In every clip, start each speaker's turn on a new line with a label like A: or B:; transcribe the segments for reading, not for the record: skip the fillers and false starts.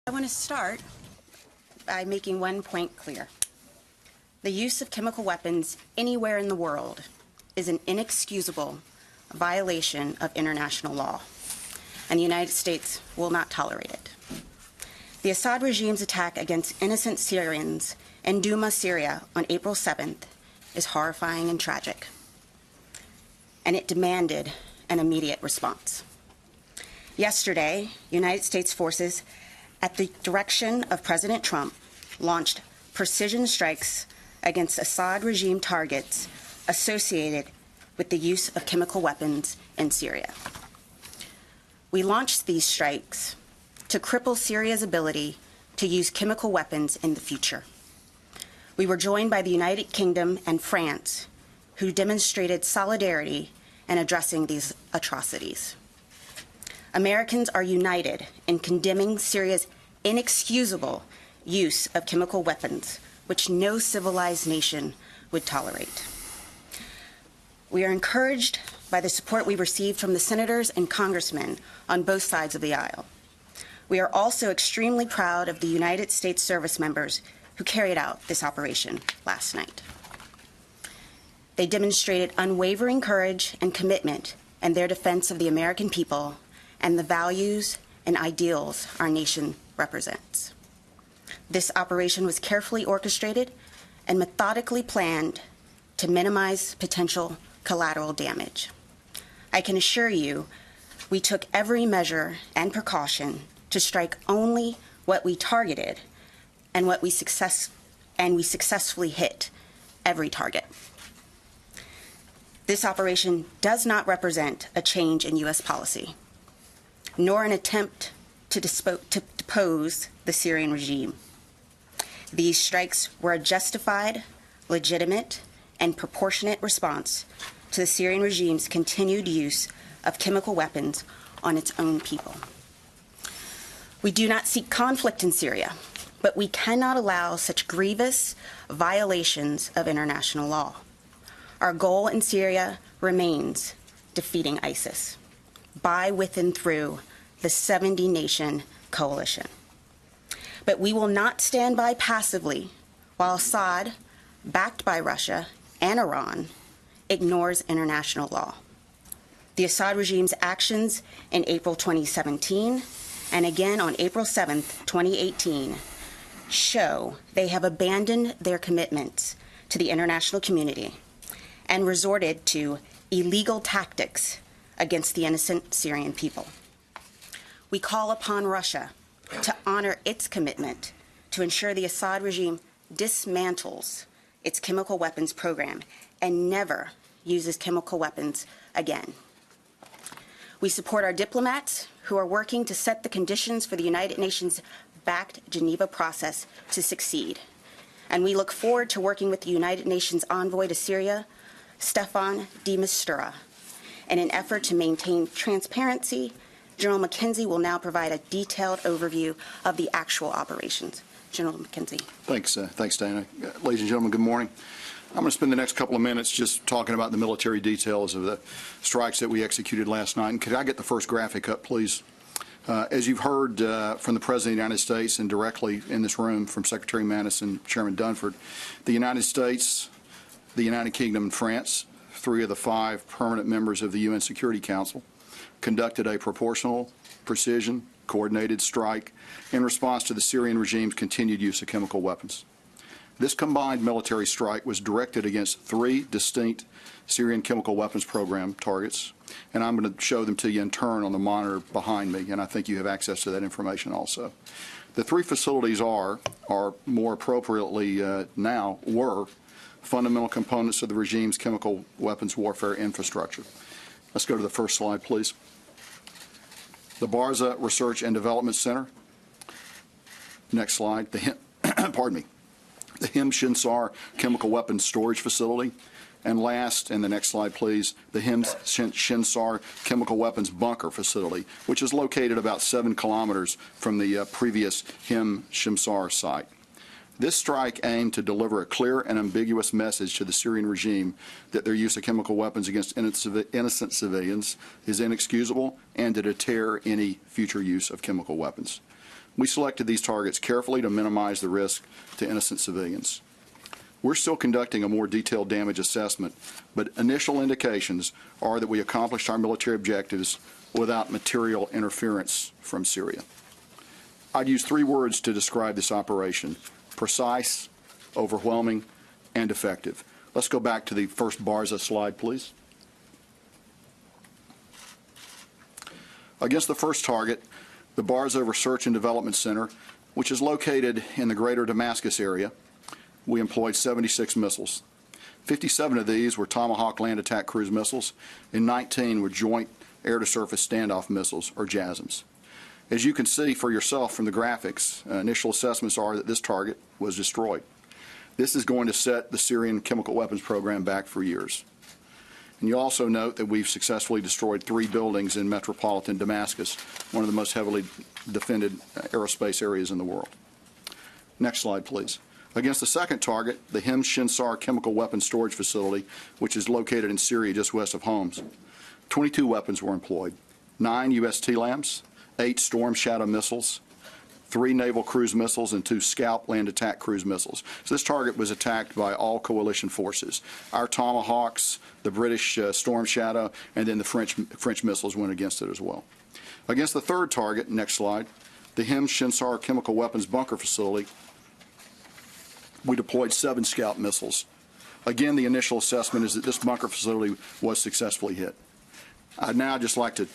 A: I want to start by making one point clear. The use of chemical weapons anywhere in the world is an inexcusable violation of international law, and the United States will not tolerate it. The Assad regime's attack against innocent Syrians in Douma, Syria on April 7th is horrifying and tragic, and it demanded an immediate response. Yesterday, United States forces, at the direction of President Trump, launched precision strikes against Assad regime targets associated with the use of chemical weapons in Syria. We launched these strikes to cripple Syria's ability to use chemical weapons in the future. We were joined by the United Kingdom and France, who demonstrated solidarity in addressing these atrocities. Americans are united in condemning Syria's inexcusable use of chemical weapons, which no civilized nation would tolerate. We are encouraged by the support we received from the senators and congressmen on both sides of the aisle. We are also extremely proud of the United States service members who carried out this operation last night. They demonstrated unwavering courage and commitment in their defense of the American people and the values and ideals our nation represents. This operation was carefully orchestrated and methodically planned to minimize potential collateral damage. I can assure you, we took every measure and precaution to strike only what we targeted, and we successfully hit every target. This operation does not represent a change in U.S. policy, nor an attempt to depose the Syrian regime. These strikes were a justified, legitimate, and proportionate response to the Syrian regime's continued use of chemical weapons on its own people. We do not seek conflict in Syria, but we cannot allow such grievous violations of international law. Our goal in Syria remains defeating ISIS by, with, and through the 70-nation coalition. But we will not stand by passively while Assad, backed by Russia and Iran, ignores international law. The Assad regime's actions in April 2017 and again on April 7th, 2018, show they have abandoned their commitments to the international community and resorted to illegal tactics against the innocent Syrian people. We call upon Russia to honor its commitment to ensure the Assad regime dismantles its chemical weapons program and never uses chemical weapons again. We support our diplomats who are working to set the conditions for the United Nations-backed Geneva process to succeed. And we look forward to working with the United Nations envoy to Syria, Staffan de Mistura. In an effort to maintain transparency, General McKenzie will now provide a detailed overview of the actual operations. General McKenzie.
B: Thanks, Dana. Ladies and gentlemen, good morning. I'm going to spend the next couple of minutes just talking about the military details of the strikes that we executed last night. And could I get the first graphic up, please? As you've heard from the President of the United States and directly in this room from Secretary Mattis and Chairman Dunford, the United States, the United Kingdom, and France, 3 of the 5 permanent members of the UN Security Council, conducted a proportional, precision, coordinated strike in response to the Syrian regime's continued use of chemical weapons. This combined military strike was directed against 3 distinct Syrian chemical weapons program targets, and I'm going to show them to you in turn on the monitor behind me, and I think you have access to that information also. The 3 facilities are more appropriately were fundamental components of the regime's chemical weapons warfare infrastructure. Let's go to the first slide, please. The Barza Research and Development Center. Next slide. Pardon me. The Him Shinsar Chemical Weapons Storage Facility. And last, and the next slide, please, the Him Shinsar Chemical Weapons Bunker Facility, which is located about 7 kilometers from the previous Him Shinsar site. This strike aimed to deliver a clear and ambiguous message to the Syrian regime that their use of chemical weapons against innocent civilians is inexcusable and to deter any future use of chemical weapons. We selected these targets carefully to minimize the risk to innocent civilians. We're still conducting a more detailed damage assessment, but initial indications are that we accomplished our military objectives without material interference from Syria. I'd use 3 words to describe this operation: precise, overwhelming, and effective. Let's go back to the first Barza slide, please. Against the first target, the Barza Research and Development Center, which is located in the greater Damascus area, we employed 76 missiles. 57 of these were Tomahawk land attack cruise missiles, and 19 were Joint Air-to-Surface Standoff Missiles, or JASSMs. As you can see for yourself from the graphics, initial assessments are that this target was destroyed. This is going to set the Syrian chemical weapons program back for years. And you also note that we've successfully destroyed 3 buildings in metropolitan Damascus, one of the most heavily defended aerospace areas in the world. Next slide, please. Against the second target, the Hem Shinsar chemical weapons storage facility, which is located in Syria just west of Homs, 22 weapons were employed: 9 U.S. TLAMs, 8 Storm Shadow missiles, 3 naval cruise missiles, and 2 Scalp land attack cruise missiles. So this target was attacked by all coalition forces. Our Tomahawks, the British Storm Shadow, and then the French missiles went against it as well. Against the third target, next slide, the Hem Shinsar chemical weapons bunker facility, we deployed 7 Scalp missiles. Again, the initial assessment is that this bunker facility was successfully hit. I'd now just like to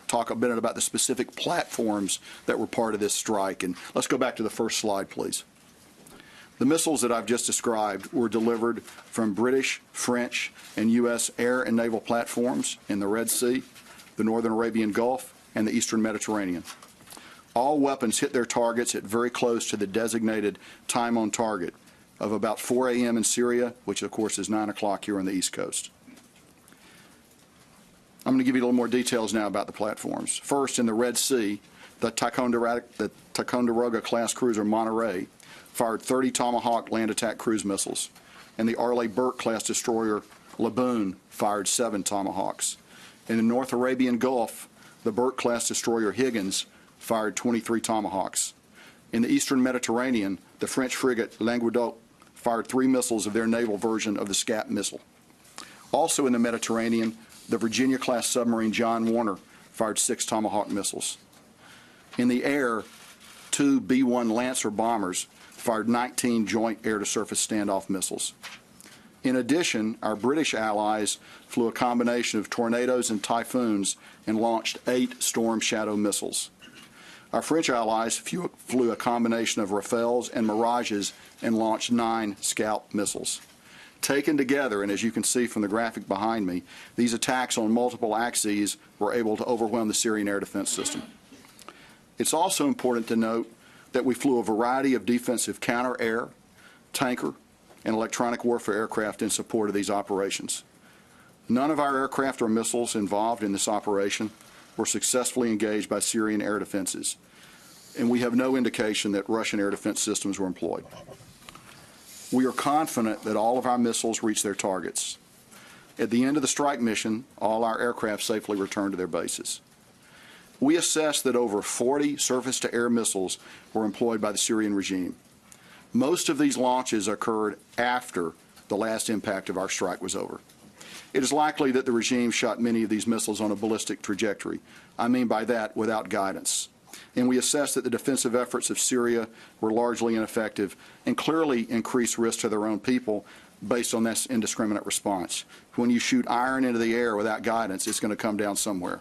B: talk a bit about the specific platforms that were part of this strike. And let's go back to the first slide, please. The missiles that I've just described were delivered from British, French, and U.S. air and naval platforms in the Red Sea, the Northern Arabian Gulf, and the Eastern Mediterranean. All weapons hit their targets at very close to the designated time on target of about 4 a.m. in Syria, which of course is 9 o'clock here on the East Coast. I'm going to give you a little more details now about the platforms. First, in the Red Sea, the Ticonderoga class cruiser Monterey fired 30 Tomahawk land attack cruise missiles, and the Arleigh Burke class destroyer Laboon fired 7 Tomahawks. In the North Arabian Gulf, the Burke class destroyer Higgins fired 23 Tomahawks. In the Eastern Mediterranean, the French frigate Languedoc fired 3 missiles of their naval version of the Scap missile. Also in the Mediterranean, the Virginia-class submarine John Warner fired 6 Tomahawk missiles. In the air, 2 B-1 Lancer bombers fired 19 Joint Air-to-Surface Standoff missiles. In addition, our British allies flew a combination of Tornadoes and Typhoons and launched 8 Storm Shadow missiles. Our French allies flew a combination of Rafales and Mirages and launched 9 Scalp missiles. Taken together, and as you can see from the graphic behind me, these attacks on multiple axes were able to overwhelm the Syrian air defense system. It's also important to note that we flew a variety of defensive counter-air, tanker, and electronic warfare aircraft in support of these operations. None of our aircraft or missiles involved in this operation were successfully engaged by Syrian air defenses, and we have no indication that Russian air defense systems were employed. We are confident that all of our missiles reached their targets. At the end of the strike mission, all our aircraft safely returned to their bases. We assessed that over 40 surface-to-air missiles were employed by the Syrian regime. Most of these launches occurred after the last impact of our strike was over. It is likely that the regime shot many of these missiles on a ballistic trajectory. I mean by that, without guidance. And we assessed that the defensive efforts of Syria were largely ineffective and clearly increased risk to their own people based on this indiscriminate response. When you shoot iron into the air without guidance, it's going to come down somewhere.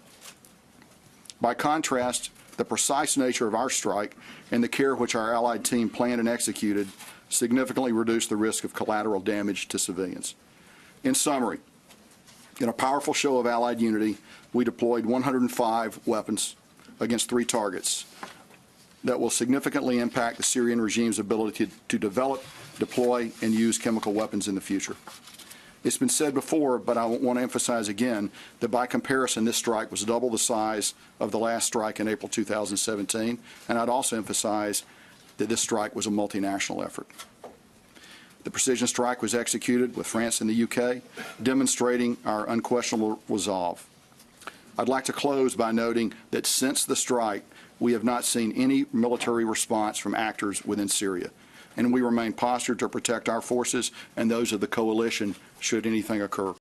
B: By contrast, the precise nature of our strike and the care which our allied team planned and executed significantly reduced the risk of collateral damage to civilians. In summary, in a powerful show of allied unity, we deployed 105 weapons against 3 targets that will significantly impact the Syrian regime's ability to develop, deploy, and use chemical weapons in the future. It's been said before, but I want to emphasize again that by comparison, this strike was double the size of the last strike in April 2017, and I'd also emphasize that this strike was a multinational effort. The precision strike was executed with France and the UK, demonstrating our unquestionable resolve. I'd like to close by noting that since the strike, we have not seen any military response from actors within Syria, and we remain postured to protect our forces and those of the coalition should anything occur.